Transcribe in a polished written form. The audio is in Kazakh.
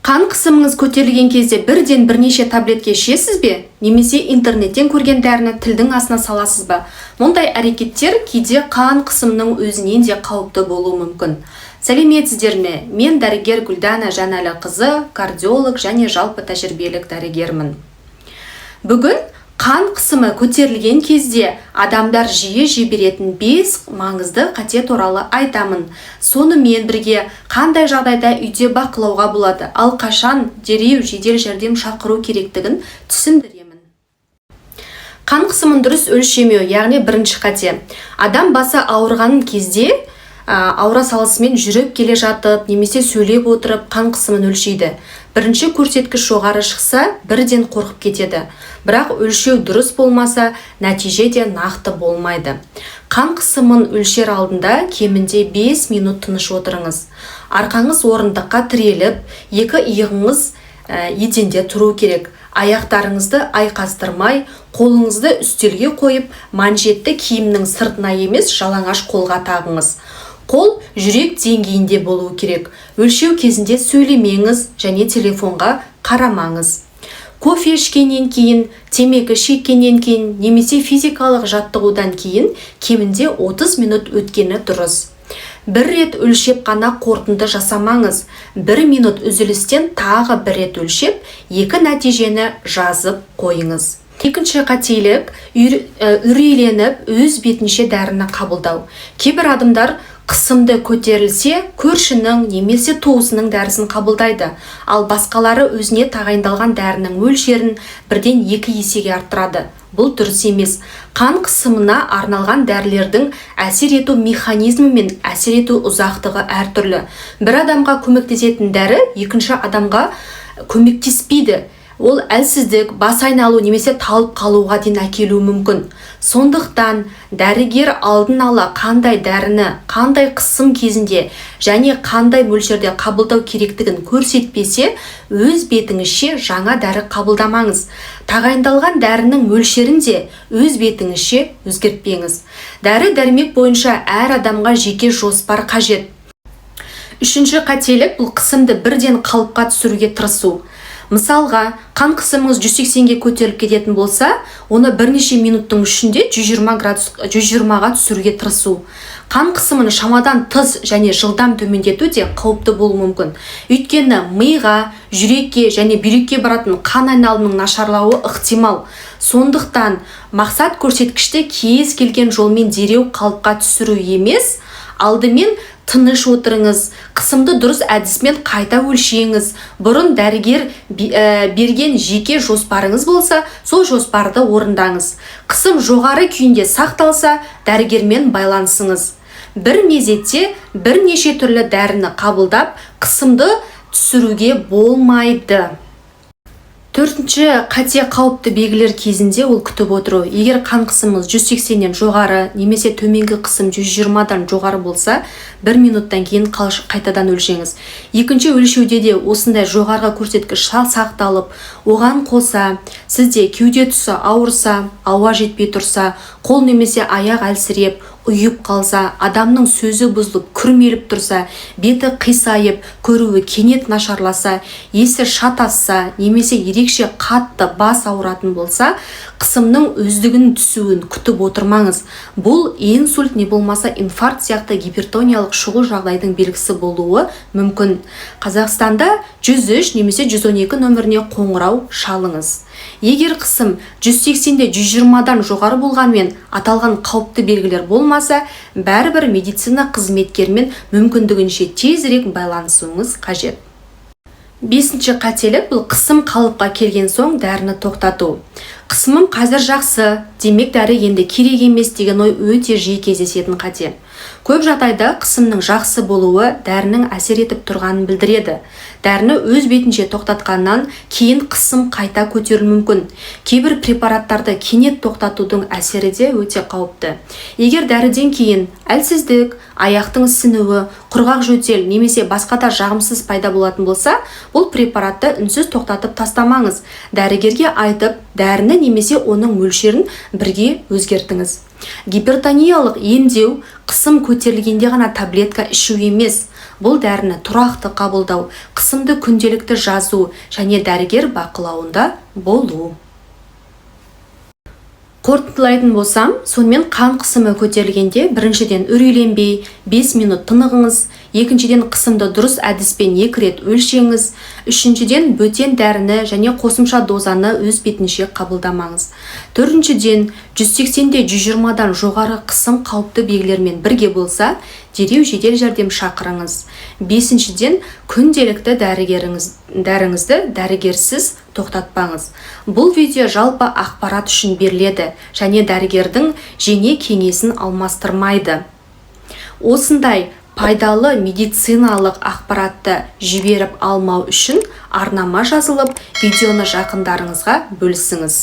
Қан қысымыңыз көтерілген кезде бірден бірнеше таблетке ішесіз бе? Немесе интернеттен көрген дәріні тілдің астына саласыз ба? Мұндай әрекеттер кейде қан қысымының өзінен де қауіпті болуы мүмкін. Сәлеметсіздер ме? Мен дәрігер Гүлдана Жанәліқызы, кардиолог және жалпы тәжірибелік дәрігермін. Бүгін қан қысымы көтерілген кезде адамдар жиі жіберетін 5 маңызды қате туралы айтамын. Сонымен бірге қандай жағдайда үйде бақылауға болады, ал қашан дереу жедел жәрдем шақыру керектігін түсіндіремін. Қан қысымын дұрыс өлшемеу, яғни бірінші қате. Адам басы ауырған кезде аура салысымен жүріп келе жатып, немесе сөйлеп отырып қан қысымын өлшейді. Бірінші көрсеткіш жоғары шықса, бірден қорқып кетеді. Бірақ өлшеу дұрыс болмаса, нәтиже де нақты болмайды. Қан қысымын өлшер алдында кемінде 5 минут тыныш отырыңыз. Арқаңыз орындыққа тіреліп, екі иығыңыз еденде тұру керек. Аяқтарыңызды айқастырмай, қолыңызды үстелге қойып, манжетті киімнің сыртына емес, жалаңаш қолға тағыңыз. Қол жүрек деңгейінде болуы керек. Өлшеу кезінде сөйлемеңіз және телефонға қарамаңыз. Кофе ішкеннен кейін, темекі шеккеннен кейін, немесе физикалық жаттығудан кейін кемінде 30 минут өткені дұрыс. Бір рет өлшеп қана қорытынды жасамаңыз. 1 минут үзілістен тағы бір рет өлшеп, екі нәтижені жазып қойыңыз. Екінші қателік үрейленіп өз бетінше дәріні қабылдау. Кейбір адамдар қысымды көтерілсе, көршінің немесе туысының дәрісін қабылдайды, ал басқалары өзіне тағайындалған дәрінің мөлшерін 1-2 есеге арттырады. Бұл дұрыс емес. Қан қысымына арналған дәрілердің әсер ету механизмі мен әсер ету ұзақтығы әртүрлі. Бір адамға көмектесетін дәрі екінші адамға көмектеспейді. Ол әлсіздік, бас айналу немесе талып қалуға дейін әкелуі мүмкін. Сондықтан дәрігер алдын ала қандай дәріні, қандай қысым кезінде және қандай мөлшерде қабылдау керектігін көрсетпесе, өз бетіңізше жаңа дәрі қабылдамаңыз. Тағайындалған дәрінің мөлшерін де өз бетіңізше өзгертпеңіз. Дәрі-дәрмек бойынша әр адамға жеке жоспар қажет. Үшінші қателік бұл қысымды бірден қалыпқа түсіруге тырысу. Мысалға, қан қысымыңыз 180-ге көтеріліп кететін болса, оны бірнеше минуттың ішінде 120-ға түсіруге тырысу. Қан қысымын шамадан тыс және жылдам төмендету де қауіпті болуы мүмкін. Өйткені миға, жүрекке және бүйрекке баратын қан айналымының нашарлауы ықтимал. Сондықтан мақсат көрсеткішті кез келген жолмен дереу қалыпқа түсіру емес, алдымен тыныш отырыңыз, қысымды дұрыс әдісмен қайта өлшеңіз. Бұрын дәрігер берген жеке жоспарыңыз болса, сол жоспарды орындаңыз. Қысым жоғары күйінде сақталса, дәрігермен байланысыңыз. Бір мезетте бірнеше түрлі дәріні қабылдап, қысымды түсіруге болмайды. Төртінші қате қауіпті белгілер кезінде ол күтіп отыру. Егер қан қысымыңыз 180-нен жоғары немесе төменгі қысым 120-дан жоғары болса, 1 минуттан кейін қайтадан өлшеңіз. Екінші өлшеуде де осындай жоғарғы көрсеткіш сақталып, оған қоса сізде кеуде тұсы ауырса, ауа жетпей тұрса, қол немесе аяқ әлсіреп, ұйып қалса, адамның сөзі бұзылып, күрмеліп тұрса, беті қисайып, көруі кенет нашарласа, есі шатасса, немесе ерекше қатты бас ауыратын болса, қысымның өздігін түсуін күтіп отырмаңыз. Бұл инсульт не болмаса инфаркт сияқты гипертониялық шұғыл жағдайдың белгісі болуы мүмкін. Қазақстанда 103 немесе 112 нөміріне қоңырау шалыңыз. Егер қысым 180-де 120-дан жоғары болғанмен аталған қауіпті белгілер болмаса, бәрібір медицина қызметкермен мүмкіндігінше тезірек байланысуыңыз қажет. Бесінші қателік бұл қысым қалыпқа келген соң дәріні тоқтату. Қысымым қазір жақсы, демек дәрі енді керек емес деген ой өте жиі кездесетін қате. Көп жағдайда қысымның жақсы болуы дәрінің әсер етіп тұрғанын білдіреді. Дәріні өз бетінше тоқтатқаннан кейін қысым қайта көтерілуі мүмкін. Кейбір препараттарды кенет тоқтатудың әсері де өте қауіпті. Егер дәріден кейін әлсіздік, аяқтың ісінуі, құрғақ жөтел немесе басқа да жағымсыз пайда болатын болса, бұл препаратты үнсіз тоқтатып тастамаңыз. Дәрігерге айтып, дәріні немесе оның мөлшерін бірге өзгертіңіз. Гипертониялық емдеу қысым көтерілгенде ғана таблетка ішу емес. Бұл дәріні тұрақты қабылдау, қысымды күнделікті жазу және дәрігер бақылауында болу. Қорытындылайтын болсам, сонымен қан қысымы көтерілгенде біріншіден үрейленбей 5 минут тынығыңыз, екіншіден қысымды дұрыс әдіспен 2 рет өлшеңіз, үшіншіден бөтен дәріні және қосымша дозаны өз бетінше қабылдамаңыз. Төртіншіден 180-де 120-дан жоғары қысым қауіпті белгілермен бірге болса, дереу жедел жәрдем шақырыңыз. Бесіншіден күнделікті дәріңізді дәрігерсіз тоқтатпаңыз. Бұл видео жалпы ақпарат үшін беріледі және дәрігердің жене кеңесін алмастырмайды. Осындай пайдалы медициналық ақпаратты жіберіп алмау үшін арнама жазылып, видеоны жақындарыңызға бөлісіңіз.